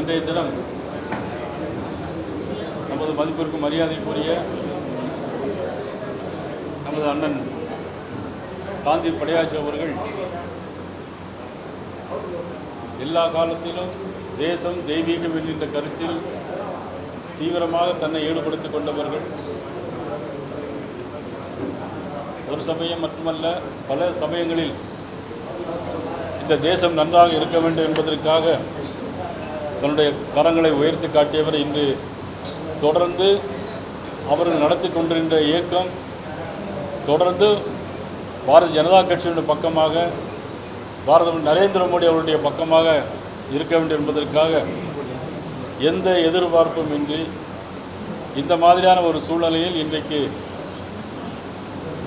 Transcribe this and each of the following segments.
இன்றைய தினம் நமது மதிப்பிற்கும் மரியாதைக்குரிய நமது அண்ணன் காந்தி படையாச்சி அவர்கள் எல்லா காலத்திலும் தேசம் தெய்வீகம் என்கின்ற கருத்தில் தீவிரமாக தன்னை ஈடுபடுத்திக் கொண்டவர்கள். ஒரு சமயம் மட்டுமல்ல, பல சமயங்களில் இந்த தேசம் நன்றாக இருக்க வேண்டும் என்பதற்காக தன்னுடைய கரங்களை உயர்த்தி காட்டியவர். இன்று தொடர்ந்து அவர்கள் நடத்தி கொண்டிருந்த இயக்கம் தொடர்ந்து பாரதிய ஜனதா கட்சியினுடைய பக்கமாக, பாரத நரேந்திர மோடி அவருடைய பக்கமாக இருக்க வேண்டும் என்பதற்காக எந்த எதிர்பார்ப்பும் இன்றி இந்த மாதிரியான ஒரு சூழ்நிலையில் இன்றைக்கு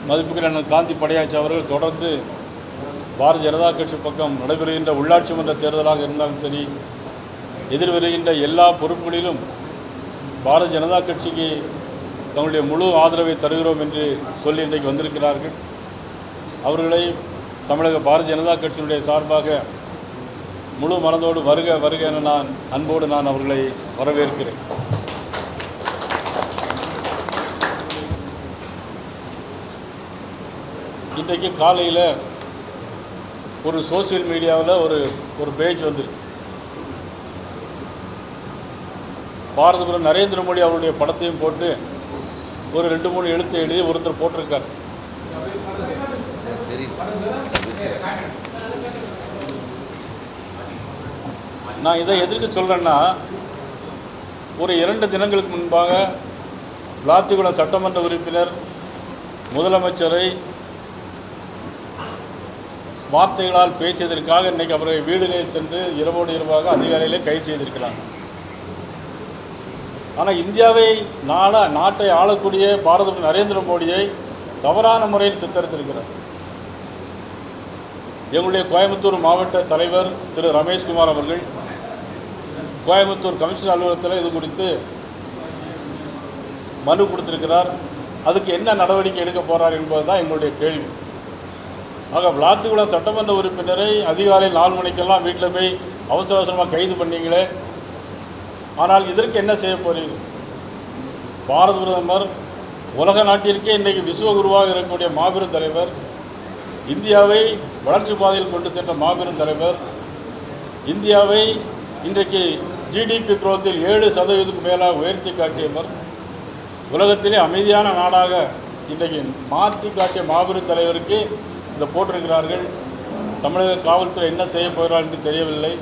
மதிப்புக்குரிய அண்ணன் காந்தி படையாச்சி அவர்கள் தொடர்ந்து பாரதிய ஜனதா கட்சி பக்கம் நடைபெறுகின்ற உள்ளாட்சி மன்ற தேர்தலாக இருந்தாலும் சரி, எதிர்வருகின்ற எல்லா பொறுப்புகளிலும் பாரதிய ஜனதா கட்சிக்கு தங்களுடைய முழு ஆதரவை தருகிறோம் என்று சொல்லி இன்றைக்கு வந்திருக்கிறார்கள். அவர்களை தமிழக பாரதிய ஜனதா கட்சியினுடைய சார்பாக முழு மனதோடு வருக வருக என நான் அன்போடு அவர்களை வரவேற்கிறேன். இன்றைக்கு காலையில் ஒரு சோசியல் மீடியாவில் ஒரு பேஜ் வந்துருக்கு. பாரத நரேந்திர மோடி அவருடைய படத்தையும் போட்டு ஒரு 2-3 எழுத்து எழுதி ஒருத்தர் போட்டிருக்கார். நான் இதை எதற்கு சொல்கிறேன்னா, ஒரு 2 தினங்களுக்கு முன்பாக விளாத்திக்குளம் சட்டமன்ற உறுப்பினர் முதலமைச்சரை வார்த்தைகளால் பேசியதற்காக இன்றைக்கி அவரை வீடுகளில் சென்று இரவோடு இரவாக அதிகாரிகளே கைது செய்திருக்கிறாங்க. ஆனால் இந்தியாவை நாட்டை ஆளக்கூடிய பாரத நரேந்திர மோடியை தவறான முறையில் சித்தரித்திருக்கிறார். எங்களுடைய கோயம்புத்தூர் மாவட்ட தலைவர் திரு ரமேஷ்குமார் அவர்கள் கோயம்புத்தூர் கமிஷனர் அலுவலகத்தில் இது குறித்து மனு கொடுத்திருக்கிறார். அதுக்கு என்ன நடவடிக்கை எடுக்க போகிறார் என்பது தான் எங்களுடைய கேள்வி. ஆக விளாத்திக்குளம் சட்டமன்ற உறுப்பினரை அதிகாலை 4 மணிக்கெல்லாம் வீட்டில் போய் அவசர அவசரமாக கைது பண்ணீங்களே, ஆனால் இதற்கு என்ன செய்ய போறீங்க? பாரத பிரதமர் உலக நாட்டிற்கே இன்றைக்கு விஸ்வகுருவாக இருக்கக்கூடிய மாபெரும் தலைவர், இந்தியாவை வளர்ச்சி பாதையில் கொண்டு சென்ற மாபெரும் தலைவர், இந்தியாவை இன்றைக்கு ஜிடிபி குரோத்தில் 7% மேலாக உயர்த்தி காட்டியவர், உலகத்திலே அமைதியான நாடாக இன்றைக்கு மாற்றி காட்டிய மாபெரும் தலைவருக்கு இந்த போட்டிருக்கிறார்கள். தமிழக காவல்துறை என்ன செய்ய போகிறார் என்று தெரியவில்லை.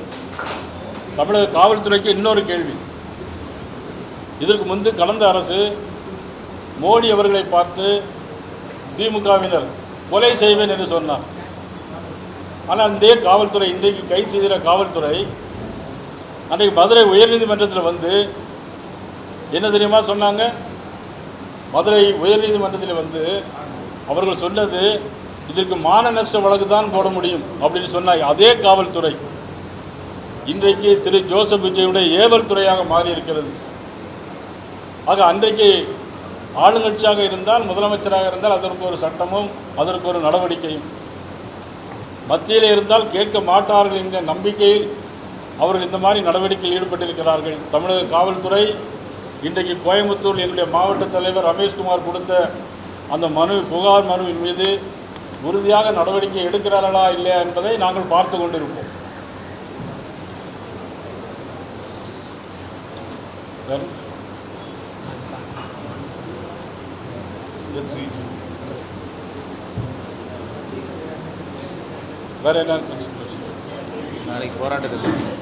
தமிழக காவல்துறைக்கு இன்னொரு கேள்வி. இதற்கு முன்பு கடந்த அரசு மோடி அவர்களை பார்த்து திமுகவினர் கொலை செய்வேன் என்று சொன்னார். ஆனால் இந்த காவல்துறை இன்றைக்கு கைது செய்கிற காவல்துறை அன்றைக்கு மதுரை உயர்நீதிமன்றத்தில் வந்து என்ன தெரியுமா சொன்னாங்க? மதுரை உயர்நீதிமன்றத்தில் வந்து அவர்கள் சொன்னது, இதற்கு மான நஷ்ட வழக்கு தான் போட முடியும் அப்படின்னு சொன்னாங்க. அதே காவல்துறை இன்றைக்கு திரு ஜோசப் விஜயுடைய ஏவல் துறையாக மாறி இருக்கிறது. ஆக அன்றைக்கு ஆளுங்கட்சியாக இருந்தால், முதலமைச்சராக இருந்தால் அதற்கு ஒரு சட்டமும் அதற்கு ஒரு நடவடிக்கையும், மத்தியில் இருந்தால் கேட்க மாட்டார்கள் என்ற நம்பிக்கையில் அவர்கள் இந்த மாதிரி நடவடிக்கையில் ஈடுபட்டிருக்கிறார்கள். தமிழக காவல்துறை இன்றைக்கு கோயம்புத்தூர் என்னுடைய மாவட்ட தலைவர் ரமேஷ்குமார் கொடுத்த அந்த புகார் மனுவின் மீது உறுதியாக நடவடிக்கை எடுக்கிறார்களா இல்லையா என்பதை நாங்கள் பார்த்து கொண்டிருப்போம். வேற என்ன நாளைக்கு போராட்டத்தில்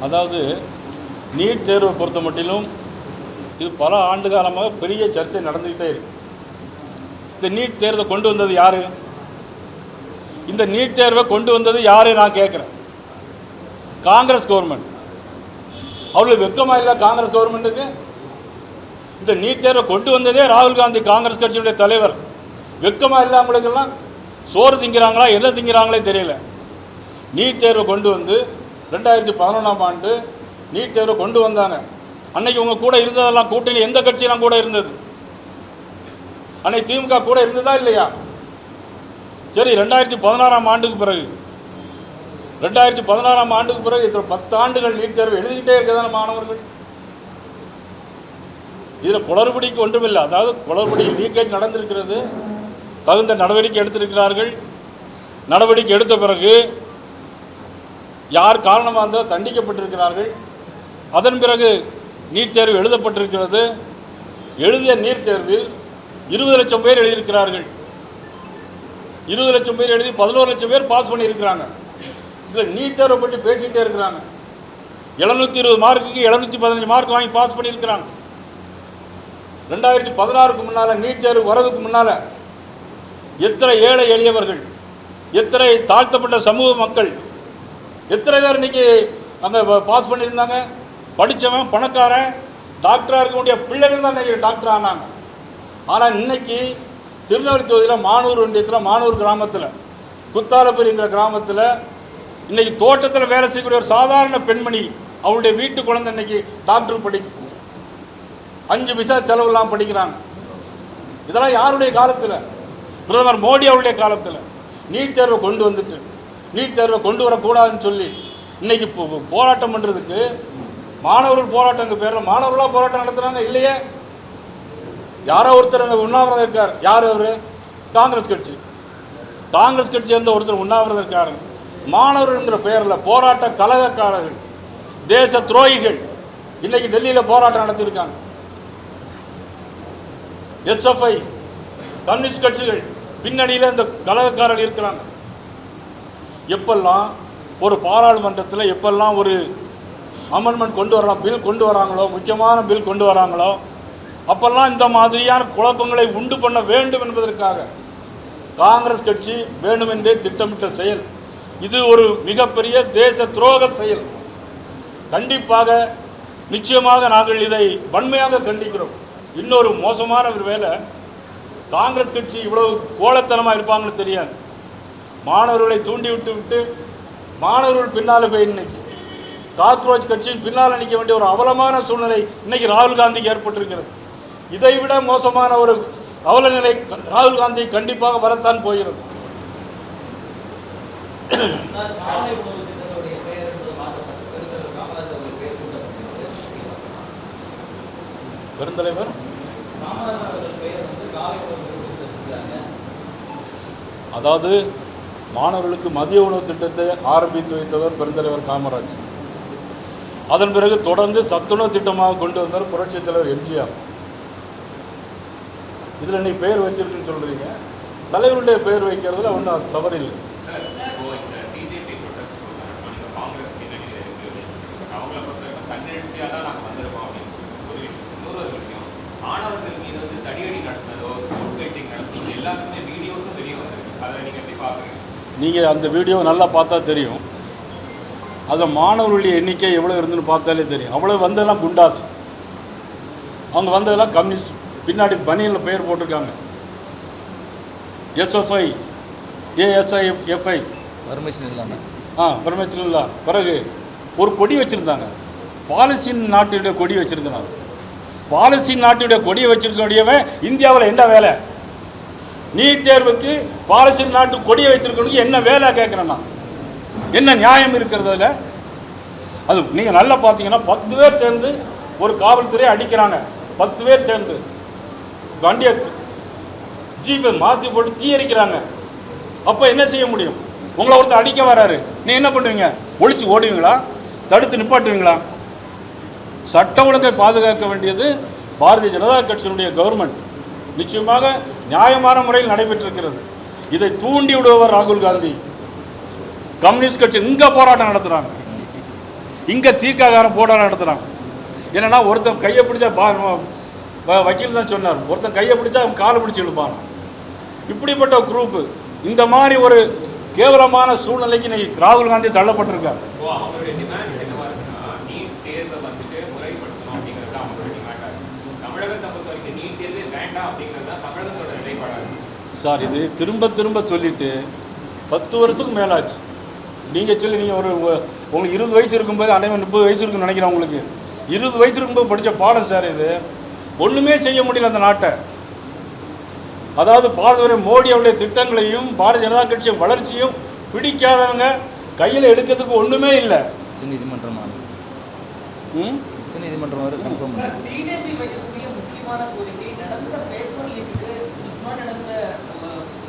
அதாவது நீட் தேர்வை பொறுத்த மட்டிலும் இது பல ஆண்டு காலமாக பெரிய சர்ச்சை நடந்துக்கிட்டே இருக்கு. இந்த நீட் தேர்வை கொண்டு வந்தது யார்? இந்த நீட் தேர்வை கொண்டு வந்தது யார் நான் கேட்குறேன். காங்கிரஸ் கவர்மெண்ட். அவர்களுக்கு வெக்கமா இல்லை காங்கிரஸ் கவர்மெண்ட்டுக்கு? இந்த நீட் தேர்வை கொண்டு வந்ததே ராகுல் காந்தி, காங்கிரஸ் கட்சியுடைய தலைவர். வெக்கமா இல்லை அவங்களுக்கெல்லாம்? சோறு திங்கிறாங்களா என்ன திங்கிறாங்களே தெரியல. நீட் தேர்வை கொண்டு வந்து 2011ஆம் ஆண்டு நீட் தேர்வை கொண்டு வந்தாங்க. அன்னைக்கு உங்க கூட இருந்ததெல்லாம் கூட்டணி எந்த கட்சியெல்லாம் கூட இருந்தது? அன்னைக்கு திமுக கூட இருந்ததா இல்லையா? சரி, 2016ஆம் ஆண்டுக்கு பிறகு 2016ஆம் ஆண்டுக்கு பிறகு 10 ஆண்டுகள் நீட் தேர்வு எழுதிக்கிட்டே இருக்கதான மாணவர்கள். இதில் குளறுபடிக்கு ஒன்றுமில்லை. அதாவது குளறுபடி லீக்கேஜ் நடந்திருக்கிறது, தகுந்த நடவடிக்கை எடுத்திருக்கிறார்கள். நடவடிக்கை எடுத்த பிறகு யார் காரணமாக இருந்தால் தண்டிக்கப்பட்டிருக்கிறார்கள். அதன் பிறகு நீட் தேர்வு எழுதப்பட்டிருக்கிறது. எழுதிய நீட் தேர்வில் 20 லட்சம் பேர் எழுதியிருக்கிறார்கள். 20 லட்சம் பேர் எழுதி 11 லட்சம் பேர் பாஸ் பண்ணியிருக்கிறாங்க. இதில் நீட் தேர்வை பற்றி பேசிக்கிட்டே இருக்கிறாங்க. 720 மார்க்குக்கு 715 மார்க் வாங்கி பாஸ் பண்ணியிருக்கிறாங்க. 2016க்கு முன்னால் நீட் தேர்வு வரதுக்கு முன்னால் எத்தனை ஏழை எளியவர்கள், எத்தனை தாழ்த்தப்பட்ட சமூக மக்கள், எத்தனை பேர் இன்னைக்கு அங்கே பாஸ் பண்ணியிருந்தாங்க. படித்தவன் பணக்காரன் டாக்டராக இருக்கக்கூடிய பிள்ளைகள் தான் இன்னைக்கு டாக்டர் ஆனாங்க. ஆனால் இன்னைக்கு திருநெல்வேலி தொகுதியில் மானூர் ஒன்றியத்தில் மானூர் கிராமத்தில் குத்தாலப்பெரிங்கிற கிராமத்தில் இன்னைக்கு தோட்டத்தில் வேலை செய்யக்கூடிய ஒரு சாதாரண பெண்மணி, அவருடைய வீட்டு குழந்தை இன்னைக்கு டாக்டர் படிக்கும். 5 பைசா செலவுலாம் படிக்கிறாங்க. இதெல்லாம் யாருடைய காலத்தில்? பிரதமர் மோடி அவருடைய காலத்தில். நீட் தேர்வை கொண்டு வந்துட்டு நீட் தேர்வை கொண்டு வரக்கூடாதுன்னு சொல்லி இன்னைக்கு போராட்டம் பண்ணுறதுக்கு மாணவர்கள் போராட்டங்க பேரில் மாணவர்களாக போராட்டம் நடத்துகிறாங்க இல்லையே. யாரோ ஒருத்தர் அங்கே உண்ணாவிரதம் இருக்கார். யார் அவர்? காங்கிரஸ் கட்சி. காங்கிரஸ் கட்சி சேர்ந்த ஒருத்தர் உண்ணாவிரதம் இருக்காரு. மாணவர்கள்ங்கிற பெயரில் போராட்ட கலகக்காரர்கள், தேச துரோகிகள் இன்னைக்கு டெல்லியில் போராட்டம் நடத்தியிருக்காங்க. எஸ்எஃப்ஐ கம்யூனிஸ்ட் கட்சிகள் பின்னணியில் இந்த கலகக்காரர்கள் இருக்கிறாங்க. எப்பெல்லாம் ஒரு பாராளுமன்றத்தில் எப்பெல்லாம் ஒரு அமெண்ட்மெண்ட் கொண்டு வரலாம், பில் கொண்டு வராங்களோ, முக்கியமான பில் கொண்டு வராங்களோ, அப்பெல்லாம் இந்த மாதிரியான குழப்பங்களை உண்டு பண்ண வேண்டும் என்பதற்காக காங்கிரஸ் கட்சி வேண்டுமென்றே திட்டமிட்ட செயல். இது ஒரு மிகப்பெரிய தேச துரோக செயல். கண்டிப்பாக நிச்சயமாக நாங்கள் இதை வன்மையாக கண்டிக்கிறோம். இன்னொரு மோசமான ஒரு வேலை, காங்கிரஸ் கட்சி இவ்வளவு கோலத்தனமாக இருப்பாங்கன்னு தெரியாது. மாணவர்களை தூண்டி விட்டு மாணவர்கள் பின்னால் போய் இன்னைக்கு காக்ரோச் கட்சியின் பின்னால் நிற்க வேண்டிய ஒரு அவலமான சூழ்நிலை இன்னைக்கு ராகுல் காந்திக்கு ஏற்பட்டிருக்கிறது. இதைவிட மோசமான ஒரு அவல நிலை ராகுல் காந்தி கண்டிப்பாக வரத்தான் போகிறது. பெருந்தலைவர் அதாவது மாணவர்களுக்கு மதிய உணவு திட்டத்தை ஆரம்பித்து வைத்தவர் பெருந்தலைவர் காமராஜ். அதன் பிறகு தொடர்ந்து சத்துணவு திட்டமாக கொண்டு வந்தார் புரட்சித் தலைவர் எம்ஜிஆர். இதில் இன்னைக்கு பெயர் வச்சிருக்குன்னு சொல்கிறீங்க, தலைவருடைய பெயர் வைக்கிறதுல ஒன்றும் தவறில்லை. மாணவர்கள் மீது வந்து தடியடி நடத்தினதோ ஸ்கூல் நடத்தினதோ எல்லாத்துக்குமே வீடியோஸும் வெளியே வந்திருக்கு. அதை நீங்கள் எப்படி பார்க்குறீங்க? நீங்கள் அந்த வீடியோ நல்லா பார்த்தா தெரியும். அதில் மாணவர்களுடைய எண்ணிக்கை எவ்வளோ இருந்துன்னு பார்த்தாலே தெரியும். அவ்வளோ வந்ததெல்லாம் குண்டாஸ், அவங்க வந்ததெல்லாம் கம்யூனிஸ்ட். பின்னாடி பனியனில் பெயர் போட்டிருக்காங்க எஸ்எஃப்ஐ ஏஎஸ்ஐஎஃப்ஐ பர்மிஷன் இல்லாமல். பர்மிஷன் இல்லை. பிறகு ஒரு கொடி வச்சுருந்தாங்க, பாலஸ்தீன் நாட்டுடைய கொடி வச்சுருந்தாங்க. பாலஸ்தீன் நாட்டுடைய கொடியை வச்சிருக்கக்கூடியவன் இந்தியாவில் என்ன வேலை? நீட் தேர்வுக்கு பாலஸ்தீன் நாட்டு கொடியை வைத்திருக்கணும் என்ன வேலை கேட்குறேன்னா? என்ன நியாயம் இருக்கிறதுல? அது நீங்கள் நல்லா பார்த்தீங்கன்னா 10 பேர் சேர்ந்து ஒரு காவல்துறை அடிக்கிறாங்க. 10 பேர் சேர்ந்து வண்டியை ஜீப்பை மாற்றி போட்டு தீயரிக்கிறாங்க. அப்போ என்ன செய்ய முடியும்? உங்களை ஒருத்தர் அடிக்க வராரு, நீ என்ன பண்ணுவீங்க? ஒழிச்சு ஓடுவீங்களா? தடுத்து நிப்பாட்டுவீங்களா? சட்ட ஒழுங்கை பாதுகாக்க வேண்டியது பாரதிய ஜனதா கட்சியினுடைய கவர்மெண்ட். நிச்சயமாக நியாயமான முறையில் நடைபெற்றிருக்கிறது. இதை தூண்டி விடுபவர் ராகுல் காந்தி. கம்யூனிஸ்ட் கட்சி இங்கே போராட்டம் நடத்துகிறாங்க, இங்கே தீக்காகாரம் போராட்டம் நடத்துகிறாங்க. என்னன்னா ஒருத்தன் கையை பிடிச்சா வக்கீல் தான் சொன்னார், ஒருத்தன் கையை பிடிச்சா அவன் காலை பிடிச்சி இழுப்பான். இப்படிப்பட்ட குரூப்பு இந்த மாதிரி ஒரு கேவலமான சூழ்நிலைக்கு இன்னைக்கு ராகுல் காந்தி தள்ளப்பட்டிருக்கார். சார் இது திரும்ப திரும்ப சொல்லிவிட்டு 10 வருஷத்துக்கு மேலாச்சு. நீங்கள் சொல்லி நீங்கள் உங்களுக்கு 20 வயசு இருக்கும்போது அனைவரும் 30 வயசு இருக்குன்னு நினைக்கிறேன். உங்களுக்கு 20 வயசு இருக்கும்போது படித்த பாடம் சார் இது. ஒன்றுமே செய்ய முடியல அந்த நாட்டை. அதாவது பாரத மோடி அவருடைய திட்டங்களையும் பாரதிய ஜனதா கட்சியின் வளர்ச்சியும் பிடிக்காதவங்க கையில் எடுக்கிறதுக்கு ஒன்றுமே இல்லை. உச்சநீதிமன்றம் உச்சநீதிமன்றம் வரை கன்ஃபார்ம் பண்ணி பிஜேபி வைக்கக்கூடிய முக்கியமான கோரிக்கை நடந்த பேப்பர் லீக்கு நடந்த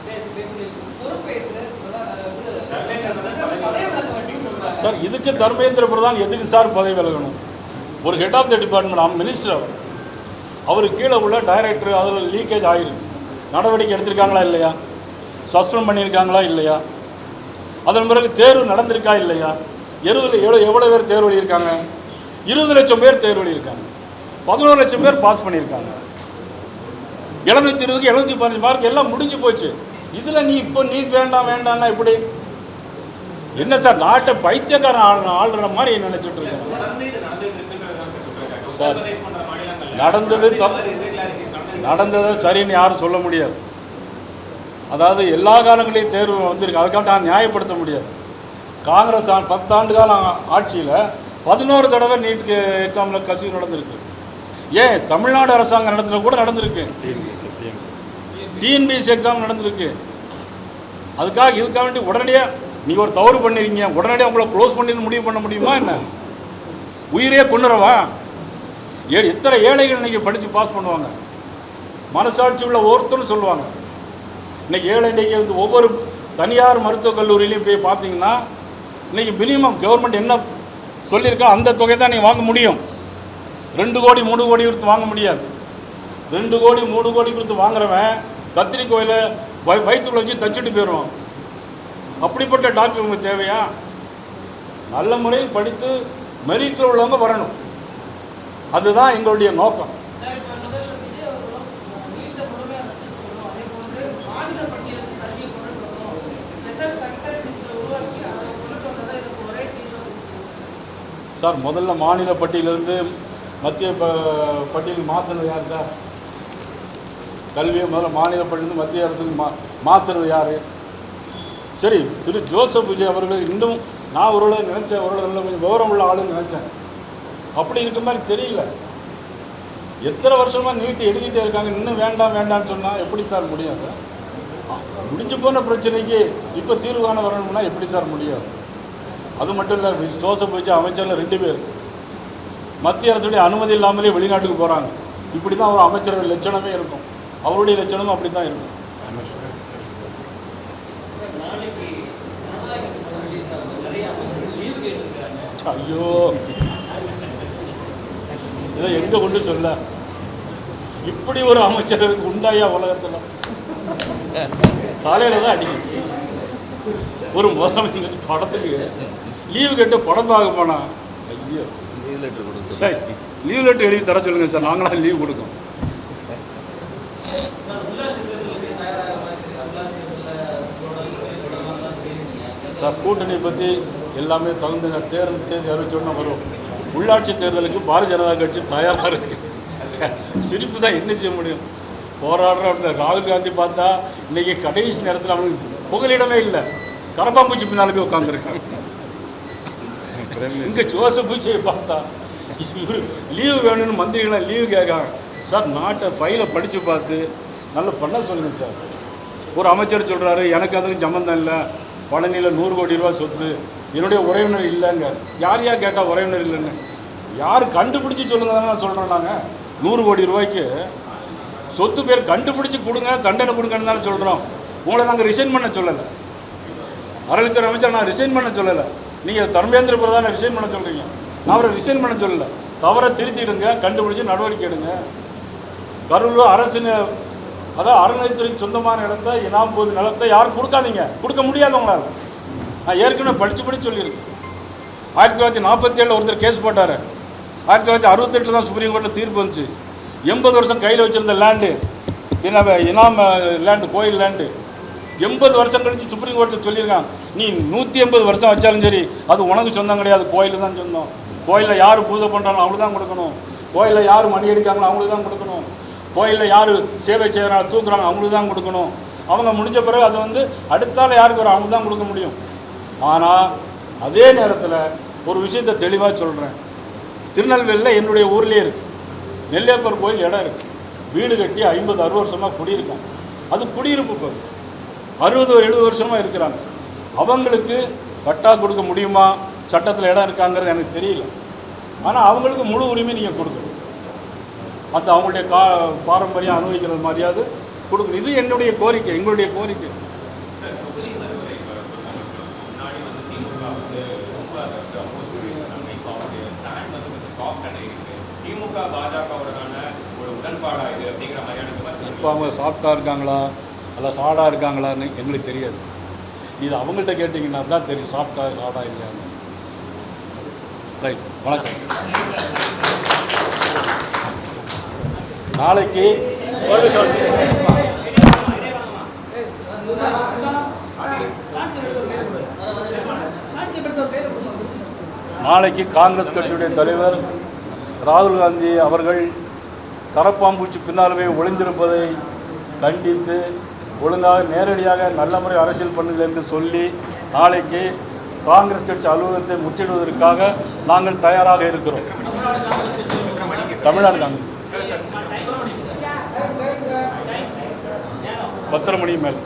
பேப்பர் லீக் பொறுப்பேற்று பதவி விலக வேண்டும் சொல்றாங்க. சார் இதுக்கு தர்மேந்திர பிரதான் எதுக்கு சார் பதவி விலகணும்? ஒரு head of the department minister அவருக்கு கீழே உள்ள டைரக்டர் அதில் லீக்கேஜ் ஆகிருக்கு. நடவடிக்கை எடுத்திருக்காங்களா இல்லையா? சஸ்பெண்ட் பண்ணியிருக்காங்களா இல்லையா? அதன் பிறகு தேர்வு நடந்திருக்கா இல்லையா? எவ்வளோ பேர் தேர்வு எழுதியிருக்காங்க? 20 லட்சம் பேர் தேர்வு எழுதியிருக்காங்க. 11 லட்சம் பேர் பாஸ் பண்ணியிருக்காங்க. 720க்கு 715 மார்க் எல்லாம் முடிஞ்சு போச்சு. இதில் நீ இப்போ நீட் வேண்டாம்னா எப்படி? என்ன சார் நாட்டை பைத்தியக்காரன் ஆளுற மாதிரி நினைச்சிட்டு இருக்கேன் சார். நடந்தது சரின்னு யாரும் சொல்ல முடியாது. அதாவது எல்லா காலங்களையும் தேர்வு வந்திருக்கு, அதுக்காக நான் நியாயப்படுத்த முடியாது. காங்கிரஸ் 10 ஆண்டு காலம் ஆட்சியில் 11 தடவை நீட் எக்ஸாமில் கசிவு நடந்திருக்கு. ஏன் தமிழ்நாடு அரசாங்கம் நடத்துல கூட நடந்திருக்கு. டிஎன்பிஎஸ்சி எக்ஸாம் நடந்திருக்கு. இதுக்காக வேண்டி உடனடியாக நீங்கள் ஒரு தவறு பண்ணிருக்கீங்க, உடனடியாக உங்களை க்ளோஸ் பண்ணி முடிவு பண்ண முடியுமா என்ன? உயிரே கொண்டுறவா? எத்தனை ஏழைகள் இன்றைக்கி படித்து பாஸ் பண்ணுவாங்க? மனசாட்சி உள்ள ஒருத்தரும் சொல்லுவாங்க. இன்றைக்கி ஏழை இன்றைக்கி ஒவ்வொரு தனியார் மருத்துவக் கல்லூரியிலையும் போய் பார்த்தீங்கன்னா இன்றைக்கி மினிமம் கவர்மெண்ட் என்ன சொல்லியிருக்கோ அந்த தொகை தான் நீங்கள் வாங்க முடியும். 2 கோடி 3 கோடி கொடுத்து வாங்க முடியாது. 2 கோடி 3 கோடி கொடுத்து வாங்குறவன் கத்திரிக்கோயில வயிற்றுக்குள்ள வச்சு தச்சுட்டு போயிடுவான். அப்படிப்பட்ட டாக்டர் உங்களுக்கு தேவையா? நல்ல முறையில் படித்து மெரிட்டில் உள்ளவங்க வரணும். அதுதான் எங்களுடைய நோக்கம். சார் முதல்ல மாநில பட்டியலிருந்து மத்திய பட்டியல் மாற்றினது யார் சார்? கல்வியை முதல்ல மாநில பட்டியலிருந்து மத்திய அரசுக்கு மாற்றுறது யார்? சரி, திரு ஜோசப் விஜய் அவர்கள் இன்னும் நான் ஒரு நினச்சேன், ஒரு கொஞ்சம் விவரம் உள்ள ஆளுன்னு நினச்சேன். அப்படி இருக்க மாதிரி தெரியல. எத்தனை வருஷமாக நீட்டு எழுதிட்டே இருக்காங்க. இன்னும் வேண்டாம்னு சொன்னால் எப்படி சார் முடியாது? முடிஞ்சு போன பிரச்சனைக்கு இப்போ தீர்வு காண வரணும்னா எப்படி சார் முடியும்? அது மட்டும் இல்லை, ஜோசப் விஜய் அமைச்சரில் 2 பேர் மத்திய அரசுடைய அனுமதி இல்லாமலே வெளிநாட்டுக்கு போகிறாங்க. இப்படி தான் ஒரு அமைச்சரவை லட்சணமே இருக்கும். அவருடைய லட்சணமும் அப்படி தான் இருக்கும். ஐயோ, இதை எங்கே கொண்டு சொல்ல? இப்படி ஒரு அமைச்சருக்கு உண்டாயா உலகத்தில்? தலையில் தான் அடிக்கும். ஒரு முதலமைச்சர் படத்துக்கு லீவு கேட்டு படம் பார்க்க போனா, ஐயோ லீவ் லெட்டர் கொடுங்க சார், லீவ் லெட்டர் எழுதி தர சொல்லுங்க சார், நாங்களாம் லீவ் கொடுக்கோம். சார் கூட்டணி பற்றி எல்லாமே தகுந்த தேர்தல் அறிவிச்சோன்னா வரும். உள்ளாட்சி தேர்தலுக்கு பாரதிய ஜனதா கட்சி தயாராக இருக்குது. சிரிப்பு தான் என்ன செய்ய முடியும்? போராடுற ராகுல் காந்தி பார்த்தா இன்றைக்கி கடைசி நேரத்தில் அவனுக்கு புகலிடமே இல்லை. கரப்பாம்பூச்சி பின்னால் போய் உட்காந்துருக்காங்க. இங்கே ஜோசப் பூச்சியை பார்த்தா இவர் லீவு வேணும்னு மந்திரிகளாம் லீவு கேட்காங்க. சார் நாட்டை ஃபைலை படித்து பார்த்து நல்லா பண்ண சொல்லுங்கள் சார். ஒரு அமைச்சர் சொல்கிறாரு, எனக்கு அதுக்கும் சம்மந்தம் இல்லை, பழனியில் 100 கோடி ரூபா சொத்து, என்னுடைய உறவினர் இல்லைங்க. யார் கேட்டால் உறவினர் இல்லைன்னு யார் கண்டுபிடிச்சி சொல்லுங்க தானே நான் சொல்கிறேன். நாங்கள் 100 கோடி ரூபாய்க்கு சொத்து பேர் கண்டுபிடிச்சி கொடுங்க, தண்டனை கொடுங்கன்னு தானே சொல்கிறோம். உங்களை நாங்கள் ரிசைன் பண்ண சொல்லலை. அறநிலையத்துறை அமைச்சர் நான் ரிசைன் பண்ண சொல்லலை. நீங்கள் தர்மேந்திர பிரதானை ரிசைன் பண்ண சொல்கிறீங்க. நான் அவரை ரிசைன் பண்ண சொல்லலை. தவறை திருத்திடுங்க, கண்டுபிடிச்சி நடவடிக்கை எடுங்க. கரூரில் அரசு அதான் அறநிலையத்துறைக்கு சொந்தமான இடத்தை, இனாம் போது நிலத்தை யாரும் கொடுக்காதீங்க, கொடுக்க முடியாது உங்களால். நான் ஏற்கனவே படித்து சொல்லியிருக்கேன். 1947 ஒருத்தர் கேஸ் போட்டார். 1968 தான் சுப்ரீம் கோர்ட்டில் தீர்ப்பு வந்துச்சு. 80 வருஷம் கையில் வச்சுருந்த லேண்டு, இனாம் லேண்டு, கோயில் லேண்டு 80 வருஷம் கழிச்சு சுப்ரீம் கோர்ட்டில் சொல்லியிருக்காங்க, நீ 180 வருஷம் வச்சாலும் சரி அது உனக்கு சொந்தம் கிடையாது, கோயில் தான் சொந்தம். கோயிலில் யார் பூஜை பண்ணுறாங்களோ அவங்களுக்கு தான் கொடுக்கணும். கோயிலில் யார் மணி அடிக்காங்களோ அவங்களுக்கு தான் கொடுக்கணும். கோயிலில் யார் சேவை செய்கிறாங்க தூக்குறாங்க அவங்களுக்கு தான் கொடுக்கணும். அவங்க முடிஞ்ச பிறகு அது வந்து அடுத்தால யாருக்கு ஒரு அவங்க தான் கொடுக்க முடியும். ஆனால் அதே நேரத்தில் ஒரு விஷயத்தை தெளிவாக சொல்கிறேன். திருநெல்வேலியில் என்னுடைய ஊர்லேயே இருக்குது, நெல்லையப்பர் கோயில் இடம் இருக்குது. வீடு கட்டி 50-60 வருஷமாக குடியிருக்காங்க. அது குடியிருப்பு பகுதி. 60-70 வருஷமாக இருக்கிறாங்க. அவங்களுக்கு பட்டா கொடுக்க முடியுமா, சட்டத்தில் இடம் இருக்காங்கிறது எனக்கு தெரியல. ஆனால் அவங்களுக்கு முழு உரிமை நீங்கள் கொடுக்கணும். மற்ற அவங்களுடைய பாரம்பரியம் அனுபவிக்கிறது மாதிரியாவது கொடுக்கணும். இது என்னுடைய கோரிக்கை, எங்களுடைய கோரிக்கை. சார், தொகுதி மறுவரை முன்னாடி வந்து திமுக வந்து ரொம்ப அதற்கு அப்போஸ் பண்ணியிருந்தாங்க. இப்போ அவருடைய ஸ்டாண்ட் வந்து கொஞ்சம் சாஃப்டாக இருக்கு. திமுக பாஜகவுடனான ஒரு உடன்பாடா இது அப்படிங்கிற மாதிரியான விமர்சனம். இப்போ அவங்க சாஃப்டாக இருக்காங்களா அல்ல ஹார்டாக இருக்காங்களான்னு எங்களுக்கு தெரியாது. இது அவங்கள்ட்ட கேட்டிங்கன்னா தான் தெரியும் சாஃப்டாக ஹார்டாக இல்லையான்னு. ரைட், வணக்கம். நாளைக்கு காங்கிரஸ் கட்சியுடைய தலைவர் ராகுல் காந்தி அவர்கள் கரப்பாம்பூச்சி பின்னாலுமே ஒளிந்திருப்பதை கண்டித்து ஒழுங்காக நேரடியாக நல்ல முறை அரசியல் பண்ணுங்கள் என்று சொல்லி நாளைக்கு காங்கிரஸ் கட்சி அலுவலகத்தை முற்றிடுவதற்காக நாங்கள் தயாராக இருக்கிறோம். தமிழ்நாடு காங்கிரஸ் 10:30 மணி மேல்